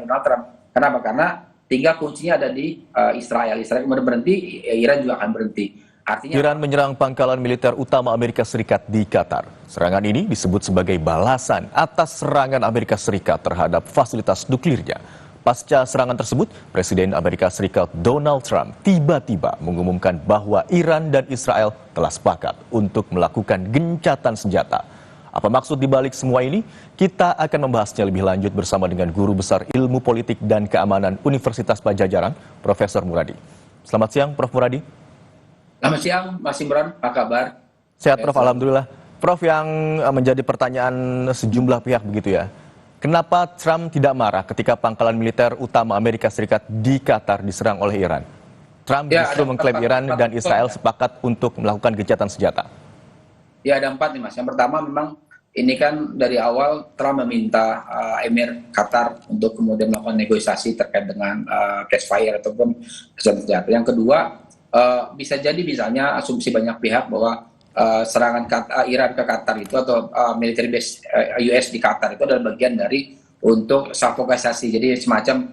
Donald Trump. Kenapa? Karena tinggal kuncinya ada di Israel. Israel kemudian berhenti, Iran juga akan berhenti. Artinya Iran menyerang pangkalan militer utama Amerika Serikat di Qatar. Serangan ini disebut sebagai balasan atas serangan Amerika Serikat terhadap fasilitas nuklirnya. Pasca serangan tersebut, Presiden Amerika Serikat Donald Trump tiba-tiba mengumumkan bahwa Iran dan Israel telah sepakat untuk melakukan gencatan senjata. Apa maksud dibalik semua ini? Kita akan membahasnya lebih lanjut bersama dengan Guru Besar Ilmu Politik dan Keamanan Universitas Padjadjaran, Profesor Muradi. Selamat siang, Prof. Muradi. selamat siang, Mas Imran, apa kabar? Sehat, Prof. Alhamdulillah. Prof, yang menjadi pertanyaan sejumlah pihak begitu ya. Kenapa Trump tidak marah ketika pangkalan militer utama Amerika Serikat di Qatar diserang oleh Iran? Trump justru mengklaim Iran dan Israel sepakat untuk melakukan gencatan senjata. Ya, ada 4 nih, Mas. Yang pertama memang ini kan dari awal Trump meminta Emir Qatar untuk kemudian melakukan negosiasi terkait dengan ceasefire ataupun gencatan senjata. Yang kedua, bisa jadi misalnya asumsi banyak pihak bahwa serangan Iran ke Qatar itu atau military base US di Qatar itu adalah bagian dari untuk suffocasi. Jadi semacam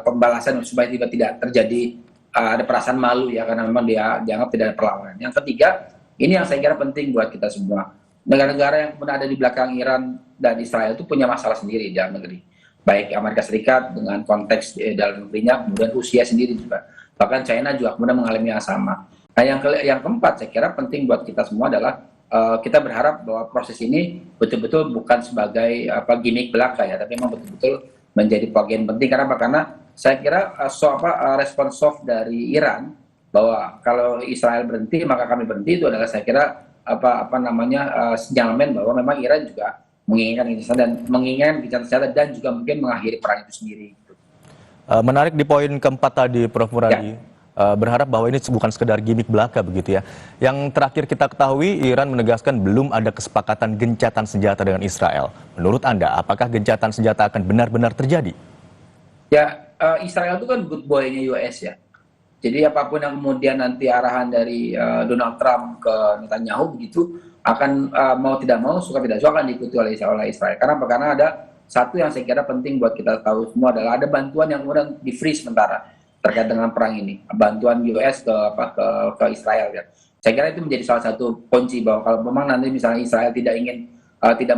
pembalasan supaya tidak terjadi ada perasaan malu ya, karena memang dia dianggap tidak ada perlawanan. Yang ketiga, ini yang saya kira penting buat kita semua. Negara-negara yang kemudian ada di belakang Iran dan Israel itu punya masalah sendiri di dalam negeri. Baik Amerika Serikat dengan konteks dalam negerinya, kemudian Rusia sendiri juga. Bahkan China juga kemudian mengalami yang sama. Nah, yang keempat saya kira penting buat kita semua adalah kita berharap bahwa proses ini betul-betul bukan sebagai gimmick belaka ya, tapi memang betul-betul menjadi bagian penting. Karena saya kira respon soft dari Iran bahwa kalau Israel berhenti maka kami berhenti, itu adalah saya kira sinyalemen bahwa memang Iran juga menginginkan gencatan senjata dan juga mungkin mengakhiri perang itu sendiri. Menarik di poin keempat tadi, Prof. Muradi. Ya. Berharap bahwa ini bukan sekedar gimmick belaka begitu ya. Yang terakhir kita ketahui, Iran menegaskan belum ada kesepakatan gencatan senjata dengan Israel. Menurut Anda, apakah gencatan senjata akan benar-benar terjadi? Ya, Israel itu kan good boy-nya US ya. Jadi apapun yang kemudian nanti arahan dari Donald Trump ke Netanyahu begitu akan mau tidak mau, suka tidak suka akan diikuti oleh Israel. Karena ada satu yang saya kira penting buat kita tahu semua adalah ada bantuan yang kemudian di-freeze sementara terkait dengan perang ini, bantuan US ke Israel ya. Saya kira itu menjadi salah satu kunci bahwa kalau memang nanti misalnya Israel tidak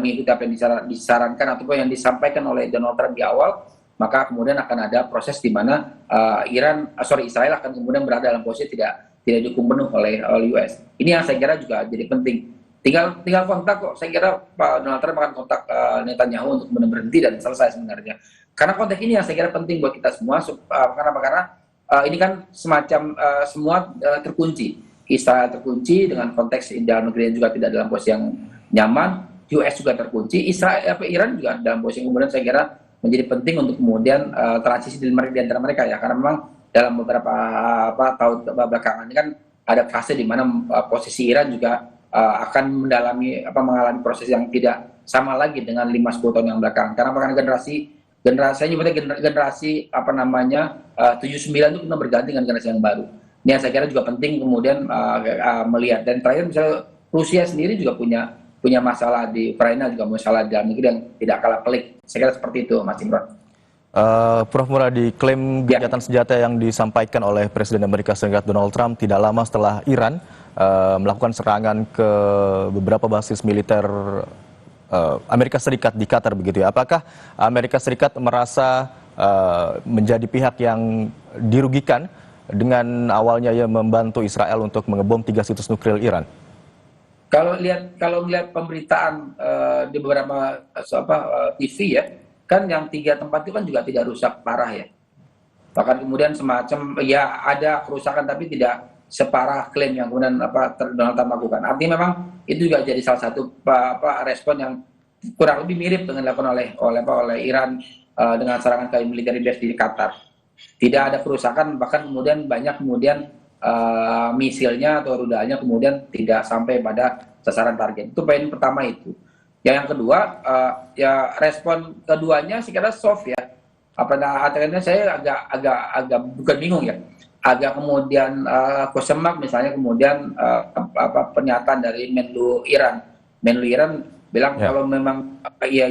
mengikuti apa yang disarankan ataupun yang disampaikan oleh Donald Trump di awal, maka kemudian akan ada proses di mana Israel akan kemudian berada dalam posisi tidak didukung penuh oleh US. Ini yang saya kira juga jadi penting. Tinggal kontak kok. Saya kira Pak Donald Trump akan kontak Netanyahu untuk berhenti dan selesai sebenarnya. Karena konteks ini yang saya kira penting buat kita semua. Karena ini kan semacam semua terkunci. Israel terkunci dengan konteks dalam negeri juga tidak dalam posisi yang nyaman. US juga terkunci. Iran juga dalam posisi yang kemudian saya kira menjadi penting untuk kemudian transisi di antara mereka ya. Karena memang dalam beberapa tahun belakangan ini kan ada fase di mana posisi Iran juga akan mengalami proses yang tidak sama lagi dengan 5-10 tahun yang belakang. Karena saya nyebutnya generasi 79 itu kena berganti dengan generasi yang baru. Ini yang saya kira juga penting kemudian melihat. Dan terakhir misalnya Rusia sendiri juga punya masalah di Ukraina, juga masalah di dalam negeri yang tidak kalah pelik. Saya kira seperti itu, Mas Imran. Prof. Muradi, klaim gencatan senjata yang disampaikan oleh Presiden Amerika Serikat Donald Trump tidak lama setelah Iran melakukan serangan ke beberapa basis militer Amerika Serikat di Qatar begitu ya. Apakah Amerika Serikat merasa menjadi pihak yang dirugikan dengan awalnya ia membantu Israel untuk mengebom 3 situs nuklir Iran? Kalau melihat pemberitaan di beberapa TV ya, kan yang 3 tempat itu kan juga tidak rusak parah ya. Bahkan kemudian semacam ya ada kerusakan tapi tidak separah klaim yang kemudian Donald Trump lakukan. Artinya memang itu juga jadi salah satu respon yang kurang lebih mirip dengan dilakukan oleh Iran dengan serangan ke military base di Qatar. Tidak ada kerusakan, bahkan kemudian banyak misilnya atau rudalnya kemudian tidak sampai pada sasaran target. Itu poin pertama itu. Yang kedua, ya respon keduanya saya kira soft ya. Artinya saya agak bukan bingung ya. Agak kemudian question mark misalnya kemudian pernyataan dari Menlu Iran bilang kalau memang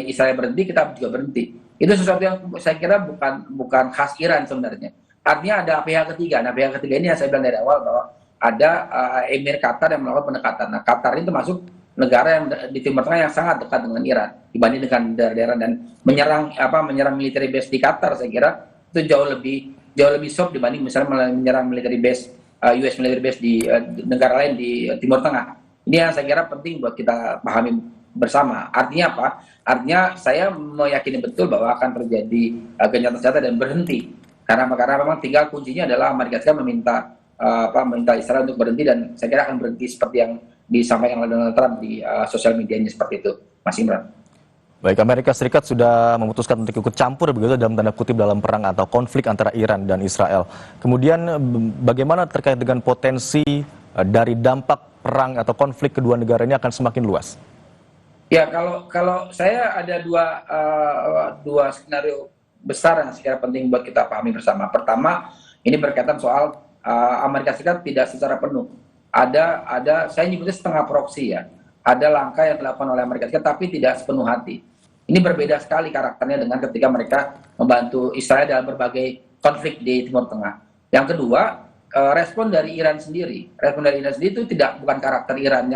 Israel berhenti kita juga berhenti. Itu sesuatu yang saya kira bukan khas Iran sebenarnya. Artinya ada pihak ketiga. Nah, pihak ketiga ini yang saya bilang dari awal bahwa ada Emir Qatar yang melakukan pendekatan. Nah, Qatar ini termasuk negara yang di Timur Tengah yang sangat dekat dengan Iran dibanding dengan daerah-daerah, dan menyerang military base di Qatar, saya kira itu jauh lebih soft dibanding misalnya menyerang military base US military base di negara lain di Timur Tengah. Ini yang saya kira penting buat kita pahami bersama. Artinya apa? Artinya saya meyakini betul bahwa akan terjadi gencatan senjata dan berhenti. Karena memang tinggal kuncinya adalah Amerika Serikat meminta Israel untuk berhenti, dan saya kira akan berhenti seperti yang disampaikan oleh Donald Trump di sosial medianya seperti itu, Mas Imran. Baik, Amerika Serikat sudah memutuskan untuk ikut campur begitu dalam tanda kutip dalam perang atau konflik antara Iran dan Israel. Kemudian bagaimana terkait dengan potensi dari dampak perang atau konflik kedua negara ini akan semakin luas? Ya, kalau saya ada dua skenario besar yang sekiranya penting buat kita pahami bersama. Pertama, ini berkaitan soal Amerika Serikat tidak secara penuh. Ada saya nyebutnya setengah proksi ya. Ada langkah yang dilakukan oleh Amerika Serikat tapi tidak sepenuh hati. Ini berbeda sekali karakternya dengan ketika mereka membantu Israel dalam berbagai konflik di Timur Tengah. Yang kedua, respon dari Iran sendiri. Respon dari Iran sendiri itu bukan karakter Iran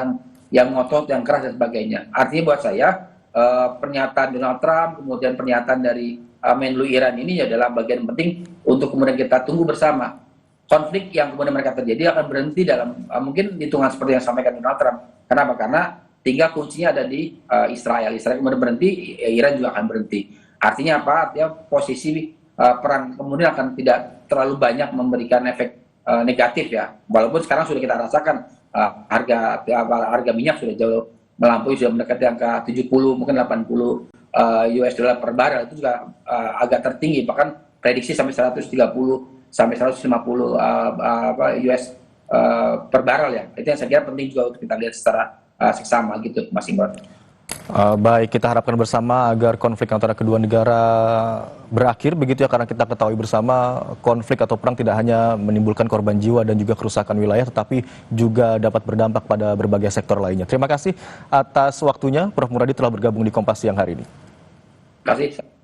yang ngotot, yang keras dan sebagainya. Artinya buat saya pernyataan Donald Trump, kemudian pernyataan dari Menlu Iran ini adalah bagian penting untuk kemudian kita tunggu bersama. Konflik yang kemudian mereka terjadi akan berhenti dalam mungkin hitungan seperti yang disampaikan Donald Trump. Kenapa? Karena tinggal kuncinya ada di Israel. Israel kemudian berhenti, Iran juga akan berhenti. Artinya apa? Artinya posisi perang kemudian akan tidak terlalu banyak memberikan efek negatif ya. Walaupun sekarang sudah kita rasakan harga minyak sudah jauh melampaui, sudah mendekati angka 70 mungkin 80 US dollar per barrel, itu juga agak tertinggi, bahkan prediksi sampai 130 sampai 150 US per barrel ya. Itu yang saya kira penting juga untuk kita lihat secara seksama gitu, Mas Imran. Baik, kita harapkan bersama agar konflik antara kedua negara berakhir begitu ya, karena kita ketahui bersama konflik atau perang tidak hanya menimbulkan korban jiwa dan juga kerusakan wilayah, tetapi juga dapat berdampak pada berbagai sektor lainnya. Terima kasih atas waktunya, Prof. Muradi telah bergabung di Kompas siang hari ini. Terima kasih.